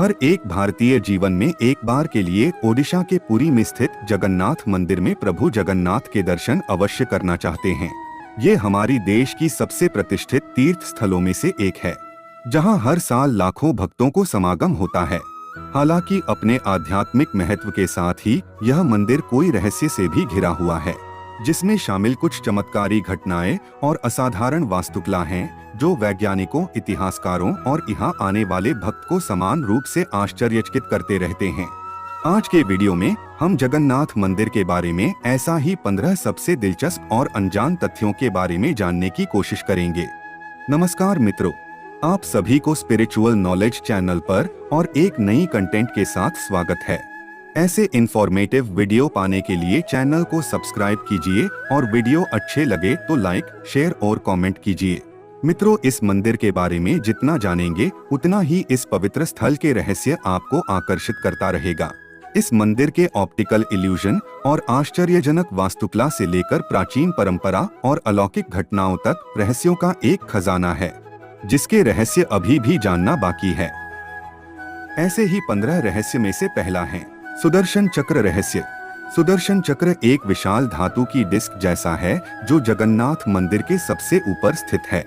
हर एक भारतीय जीवन में एक बार के लिए ओडिशा के पुरी में स्थित जगन्नाथ मंदिर में प्रभु जगन्नाथ के दर्शन अवश्य करना चाहते हैं। ये हमारी देश की सबसे प्रतिष्ठित तीर्थ स्थलों में से एक है, जहां हर साल लाखों भक्तों को समागम होता है। हालांकि अपने आध्यात्मिक महत्व के साथ ही यह मंदिर कोई रहस्य से भी घिरा हुआ है, जिसमें शामिल कुछ चमत्कारी घटनाएं और असाधारण वास्तुकला हैं, जो वैज्ञानिकों, इतिहासकारों और यहाँ आने वाले भक्त को समान रूप से आश्चर्यचकित करते रहते हैं। आज के वीडियो में हम जगन्नाथ मंदिर के बारे में ऐसा ही 15 सबसे दिलचस्प और अनजान तथ्यों के बारे में जानने की कोशिश करेंगे। नमस्कार मित्रों, आप सभी को स्पिरिचुअल नॉलेज चैनल पर और एक नई कंटेंट के साथ स्वागत है। ऐसे इंफॉर्मेटिव वीडियो पाने के लिए चैनल को सब्सक्राइब कीजिए और वीडियो अच्छे लगे तो लाइक, शेयर और कमेंट कीजिए। मित्रों, इस मंदिर के बारे में जितना जानेंगे उतना ही इस पवित्र स्थल के रहस्य आपको आकर्षित करता रहेगा। इस मंदिर के ऑप्टिकल इल्यूजन और आश्चर्यजनक वास्तुकला से लेकर प्राचीन परंपरा और अलौकिक घटनाओं तक रहस्यों का एक खजाना है, जिसके रहस्य अभी भी जानना बाकी है। ऐसे ही 15 रहस्य में से पहला है सुदर्शन चक्र रहस्य। सुदर्शन चक्र एक विशाल धातु की डिस्क जैसा है जो जगन्नाथ मंदिर के सबसे ऊपर स्थित है,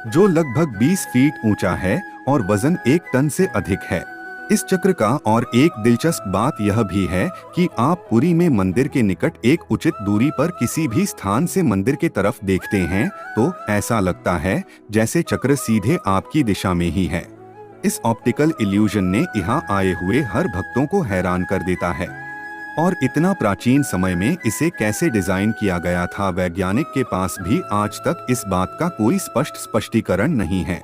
जो लगभग 20 फीट ऊंचा है और वजन 1 टन से अधिक है। इस चक्र का और एक दिलचस्प बात यह भी है कि आप पुरी में मंदिर के निकट एक उचित दूरी पर किसी भी स्थान से मंदिर के तरफ देखते हैं तो ऐसा लगता है जैसे चक्र सीधे आपकी दिशा में ही है। इस ऑप्टिकल इल्यूजन ने यहाँ आए हुए हर भक्तों को हैरान कर देता है। और इतना प्राचीन समय में इसे कैसे डिजाइन किया गया था, वैज्ञानिक के पास भी आज तक इस बात का कोई स्पष्टीकरण नहीं है।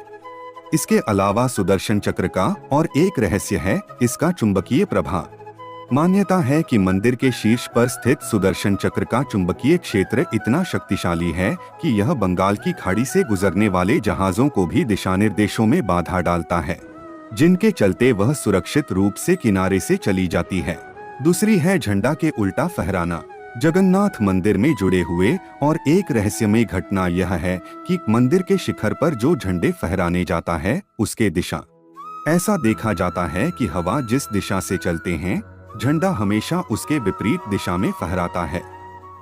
इसके अलावा सुदर्शन चक्र का और एक रहस्य है इसका चुंबकीय प्रभाव। मान्यता है कि मंदिर के शीर्ष पर स्थित सुदर्शन चक्र का चुंबकीय क्षेत्र इतना शक्तिशाली है कि यह बंगाल की खाड़ी से गुजरने वाले जहाजों को भी दिशा निर्देशों में बाधा डालता है, जिनके चलते वह सुरक्षित रूप से किनारे से चली जाती है। दूसरी है झंडा के उल्टा फहराना। जगन्नाथ मंदिर में जुड़े हुए और एक रहस्यमय घटना यह है कि मंदिर के शिखर पर जो झंडे फहराने जाता है उसके दिशा। ऐसा देखा जाता है कि हवा जिस दिशा से चलते हैं, झंडा हमेशा उसके विपरीत दिशा में फहराता है।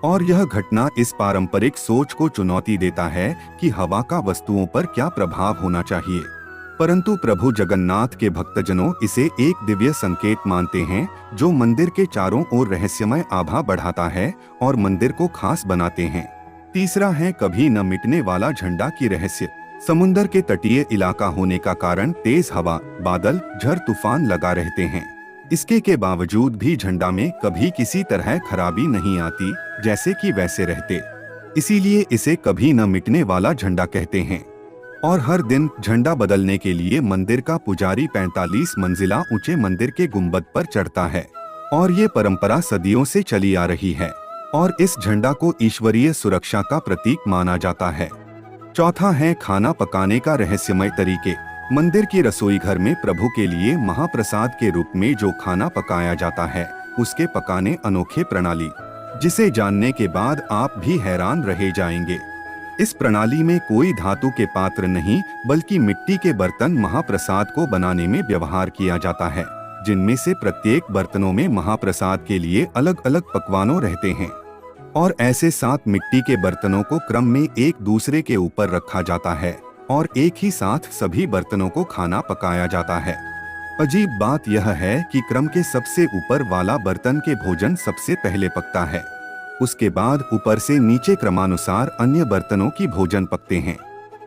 और यह घटना इस पारंपरिक सोच को चुनौती देता है कि हवा का वस्तुओं पर क्या प्रभाव होना चाहिए। परंतु प्रभु जगन्नाथ के भक्तजनों इसे एक दिव्य संकेत मानते हैं, जो मंदिर के चारों ओर रहस्यमय आभा बढ़ाता है और मंदिर को खास बनाते हैं। तीसरा है कभी न मिटने वाला झंडा की रहस्य। समुद्र के तटीय इलाका होने का कारण तेज हवा, बादल, झड़ तूफान लगा रहते हैं। इसके के बावजूद भी झंडा में कभी किसी तरह खराबी नहीं आती, जैसे कि वैसे रहते। इसीलिए इसे कभी न मिटने वाला झंडा कहते हैं। और हर दिन झंडा बदलने के लिए मंदिर का पुजारी 45 मंजिला ऊंचे मंदिर के गुंबद पर चढ़ता है और ये परंपरा सदियों से चली आ रही है और इस झंडा को ईश्वरीय सुरक्षा का प्रतीक माना जाता है। चौथा है खाना पकाने का रहस्यमय तरीके। मंदिर की रसोई घर में प्रभु के लिए महाप्रसाद के रूप में जो खाना पकाया जाता है, उसके पकाने अनोखे प्रणाली, जिसे जानने के बाद आप भी हैरान रह जाएंगे। इस प्रणाली में कोई धातु के पात्र नहीं बल्कि मिट्टी के बर्तन महाप्रसाद को बनाने में व्यवहार किया जाता है, जिनमें से प्रत्येक बर्तनों में महाप्रसाद के लिए अलग अलग पकवानों रहते हैं। और ऐसे 7 मिट्टी के बर्तनों को क्रम में एक दूसरे के ऊपर रखा जाता है और एक ही साथ सभी बर्तनों को खाना पकाया जाता है। अजीब बात यह है कि क्रम के सबसे ऊपर वाला बर्तन के भोजन सबसे पहले पकता है, उसके बाद ऊपर से नीचे क्रमानुसार अन्य बर्तनों की भोजन पकते हैं।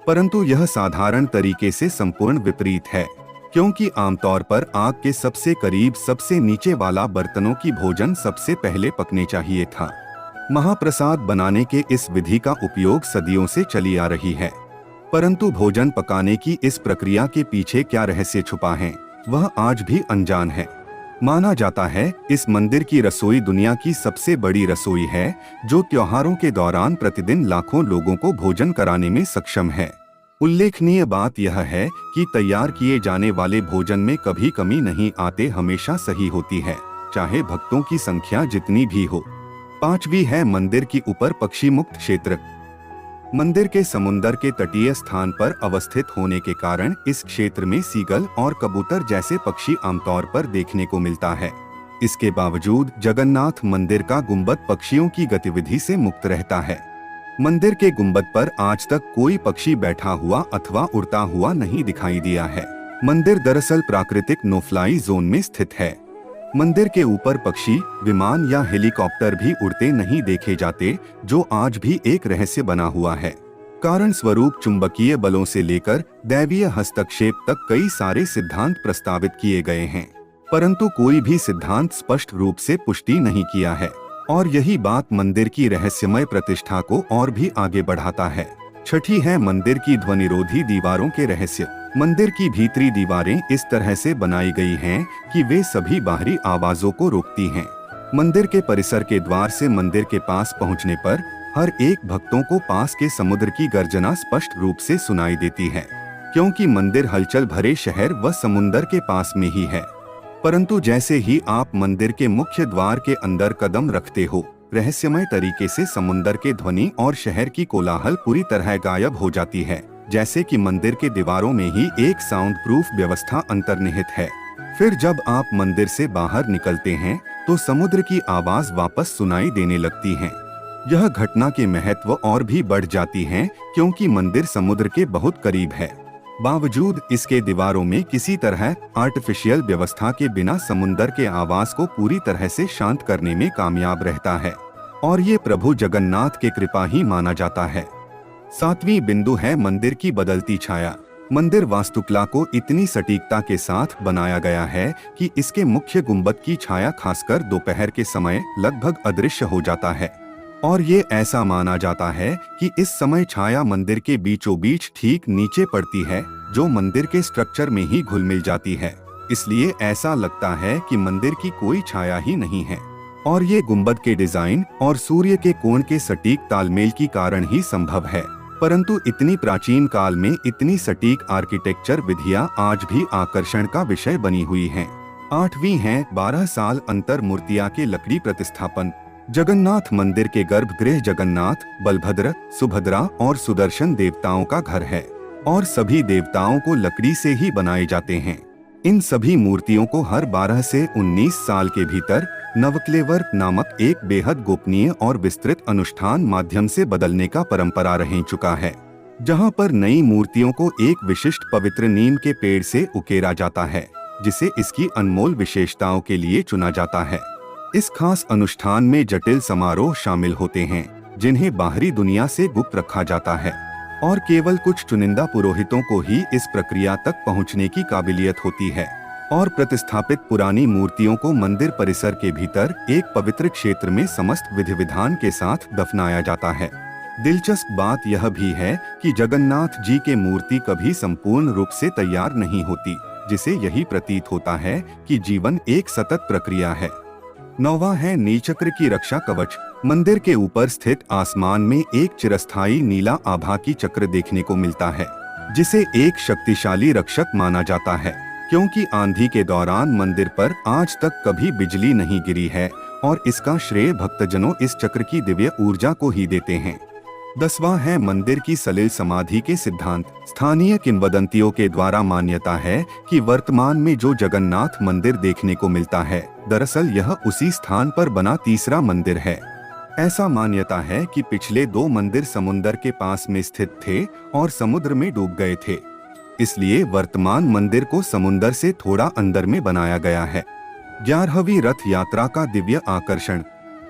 परंतु यह साधारण तरीके से संपूर्ण विपरीत है, क्योंकि आमतौर पर आग के सबसे करीब सबसे नीचे वाला बर्तनों की भोजन सबसे पहले पकने चाहिए था। महाप्रसाद बनाने के इस विधि का उपयोग सदियों से चली आ रही है, परंतु भोजन पकाने की इस प्रक्रिया के पीछे क्या रहस्य छुपा है, वह आज भी अनजान है। माना जाता है इस मंदिर की रसोई दुनिया की सबसे बड़ी रसोई है, जो त्योहारों के दौरान प्रतिदिन लाखों लोगों को भोजन कराने में सक्षम है। उल्लेखनीय बात यह है कि तैयार किए जाने वाले भोजन में कभी कमी नहीं आते, हमेशा सही होती है, चाहे भक्तों की संख्या जितनी भी हो। 5वीं है मंदिर की ऊपर पक्षी मुक्त क्षेत्र। मंदिर के समुंदर के तटीय स्थान पर अवस्थित होने के कारण इस क्षेत्र में सीगल और कबूतर जैसे पक्षी आमतौर पर देखने को मिलता है। इसके बावजूद जगन्नाथ मंदिर का गुंबद पक्षियों की गतिविधि से मुक्त रहता है। मंदिर के गुंबद पर आज तक कोई पक्षी बैठा हुआ अथवा उड़ता हुआ नहीं दिखाई दिया है। मंदिर दरअसल प्राकृतिक नो फ्लाई जोन में स्थित है। मंदिर के ऊपर पक्षी, विमान या हेलीकॉप्टर भी उड़ते नहीं देखे जाते, जो आज भी एक रहस्य बना हुआ है। कारण स्वरूप चुंबकीय बलों से लेकर दैवीय हस्तक्षेप तक कई सारे सिद्धांत प्रस्तावित किए गए हैं, परंतु कोई भी सिद्धांत स्पष्ट रूप से पुष्टि नहीं किया है, और यही बात मंदिर की रहस्यमय प्रतिष्ठा को और भी आगे बढ़ाता है। छठी है मंदिर की ध्वनिरोधी दीवारों के रहस्य। मंदिर की भीतरी दीवारें इस तरह से बनाई गई हैं कि वे सभी बाहरी आवाजों को रोकती हैं। मंदिर के परिसर के द्वार से मंदिर के पास पहुंचने पर हर एक भक्तों को पास के समुद्र की गर्जना स्पष्ट रूप से सुनाई देती है, क्योंकि मंदिर हलचल भरे शहर व समुद्र के पास में ही है। परंतु जैसे ही आप मंदिर के मुख्य द्वार के अंदर कदम रखते हो, रहस्यमय तरीके से समुद्र के ध्वनि और शहर की कोलाहल पूरी तरह गायब हो जाती है, जैसे कि मंदिर के दीवारों में ही एक साउंड प्रूफ व्यवस्था अंतर्निहित है। फिर जब आप मंदिर से बाहर निकलते हैं तो समुद्र की आवाज वापस सुनाई देने लगती है। यह घटना के महत्व और भी बढ़ जाती है, क्योंकि मंदिर समुद्र के बहुत करीब है। बावजूद इसके दीवारों में किसी तरह आर्टिफिशियल व्यवस्था के बिना समुद्र के आवाज को पूरी तरह से शांत करने में कामयाब रहता है, और ये प्रभु जगन्नाथ के कृपा ही माना जाता है। 7वीं बिंदु है मंदिर की बदलती छाया। मंदिर वास्तुकला को इतनी सटीकता के साथ बनाया गया है कि इसके मुख्य गुंबद की छाया खासकर दोपहर के समय लगभग अदृश्य हो जाता है, और ये ऐसा माना जाता है कि इस समय छाया मंदिर के बीचों बीच ठीक नीचे पड़ती है, जो मंदिर के स्ट्रक्चर में ही घुल मिल जाती है। इसलिए ऐसा लगता है कि मंदिर की कोई छाया ही नहीं है, और ये गुंबद के डिजाइन और सूर्य के कोण के सटीक तालमेल के कारण ही संभव है। परंतु इतनी प्राचीन काल में इतनी सटीक आर्किटेक्चर विधियां आज भी आकर्षण का विषय बनी हुई हैं। 8वीं है 12 साल अंतर मूर्तियां के लकड़ी प्रतिस्थापन। जगन्नाथ मंदिर के गर्भगृह जगन्नाथ, बलभद्र, सुभद्रा और सुदर्शन देवताओं का घर है, और सभी देवताओं को लकड़ी से ही बनाए जाते हैं। इन सभी मूर्तियों को हर 12 से 19 साल के भीतर नवक्लेवर नामक एक बेहद गोपनीय और विस्तृत अनुष्ठान माध्यम से बदलने का परंपरा रह चुका है, जहां पर नई मूर्तियों को एक विशिष्ट पवित्र नीम के पेड़ से उकेरा जाता है, जिसे इसकी अनमोल विशेषताओं के लिए चुना जाता है। इस खास अनुष्ठान में जटिल समारोह शामिल होते हैं, जिन्हें बाहरी दुनिया से गुप्त रखा जाता है, और केवल कुछ चुनिंदा पुरोहितों को ही इस प्रक्रिया तक पहुंचने की काबिलियत होती है, और प्रतिस्थापित पुरानी मूर्तियों को मंदिर परिसर के भीतर एक पवित्र क्षेत्र में समस्त विधि विधान के साथ दफनाया जाता है। दिलचस्प बात यह भी है कि जगन्नाथ जी की मूर्ति कभी संपूर्ण रूप से तैयार नहीं होती, जिसे यही प्रतीत होता है कि जीवन एक सतत प्रक्रिया है। 9वां है नीलचक्र की रक्षा कवच। मंदिर के ऊपर स्थित आसमान में एक चिरस्थायी नीला आभा की चक्र देखने को मिलता है, जिसे एक शक्तिशाली रक्षक माना जाता है, क्योंकि आंधी के दौरान मंदिर पर आज तक कभी बिजली नहीं गिरी है, और इसका श्रेय भक्तजनों इस चक्र की दिव्य ऊर्जा को ही देते हैं। 10वां है मंदिर की सलिल समाधि के सिद्धांत। स्थानीय किंवदंतियों के द्वारा मान्यता है कि वर्तमान में जो जगन्नाथ मंदिर देखने को मिलता है, दरअसल यह उसी स्थान पर बना तीसरा मंदिर है। ऐसा मान्यता है कि पिछले 2 मंदिर समुद्र के पास में स्थित थे और समुद्र में डूब गए थे, इसलिए वर्तमान मंदिर को समुद्र से थोड़ा अंदर में बनाया गया है। 11वीं रथ यात्रा का दिव्य आकर्षण।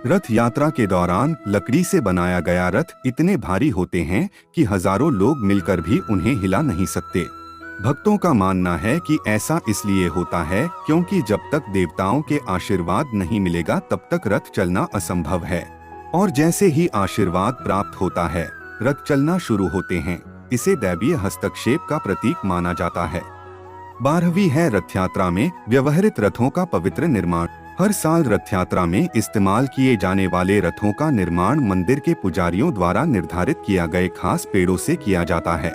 रथ यात्रा के दौरान लकड़ी से बनाया गया रथ इतने भारी होते हैं कि हजारों लोग मिलकर भी उन्हें हिला नहीं सकते। भक्तों का मानना है कि ऐसा इसलिए होता है क्योंकि जब तक देवताओं के आशीर्वाद नहीं मिलेगा तब तक रथ चलना असंभव है, और जैसे ही आशीर्वाद प्राप्त होता है रथ चलना शुरू होते हैं। इसे दैवीय हस्तक्षेप का प्रतीक माना जाता है। 12वीं है रथ यात्रा में व्यवहारित रथों का पवित्र निर्माण। हर साल रथ यात्रा में इस्तेमाल किए जाने वाले रथों का निर्माण मंदिर के पुजारियों द्वारा निर्धारित किया गए खास पेड़ों से किया जाता है,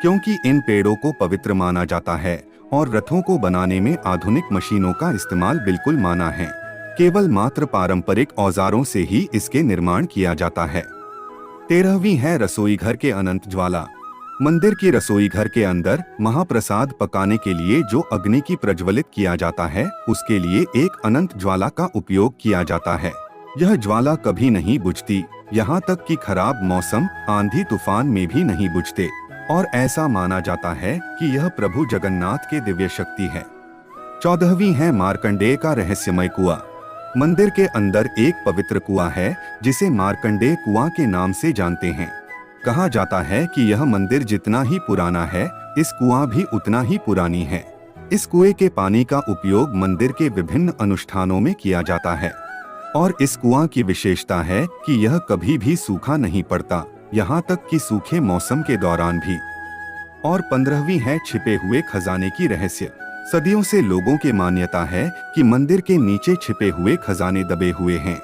क्योंकि इन पेड़ों को पवित्र माना जाता है और रथों को बनाने में आधुनिक मशीनों का इस्तेमाल बिल्कुल माना है। केवल मात्र पारंपरिक औजारों से ही इसके निर्माण किया जाता है। 13वीं है रसोई घर के अनंत ज्वाला। मंदिर की रसोई घर के अंदर महाप्रसाद पकाने के लिए जो अग्नि की प्रज्वलित किया जाता है, उसके लिए एक अनंत ज्वाला का उपयोग किया जाता है। यह ज्वाला कभी नहीं बुझती, यहाँ तक कि खराब मौसम, आंधी तूफान में भी नहीं बुझते और ऐसा माना जाता है कि यह प्रभु जगन्नाथ के दिव्य शक्ति है। 14वीं है मार्कंडेय का रहस्यमय कुआं। मंदिर के अंदर एक पवित्र कुआं है जिसे मार्कंडेय कुआं के नाम से जानते हैं। कहा जाता है कि यह मंदिर जितना ही पुराना है, इस कुआं भी उतना ही पुरानी है। इस कुएं के पानी का उपयोग मंदिर के विभिन्न अनुष्ठानों में किया जाता है और इस कुआं की विशेषता है कि यह कभी भी सूखा नहीं पड़ता, यहाँ तक कि सूखे मौसम के दौरान भी। और 15वीं है छिपे हुए खजाने की रहस्य। सदियों से लोगों की मान्यता है कि मंदिर के नीचे छिपे हुए खजाने दबे हुए हैं,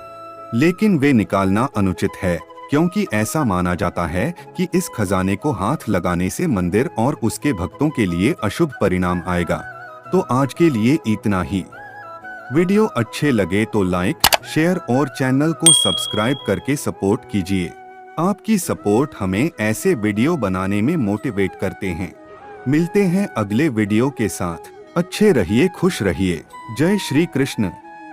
लेकिन वे निकालना अनुचित है, क्योंकि ऐसा माना जाता है कि इस खजाने को हाथ लगाने से मंदिर और उसके भक्तों के लिए अशुभ परिणाम आएगा। तो आज के लिए इतना ही। वीडियो अच्छे लगे तो लाइक, शेयर और चैनल को सब्सक्राइब करके सपोर्ट कीजिए। आपकी सपोर्ट हमें ऐसे वीडियो बनाने में मोटिवेट करते हैं। मिलते हैं अगले वीडियो के साथ। अच्छे रहिए, खुश रहिए। जय श्री कृष्ण।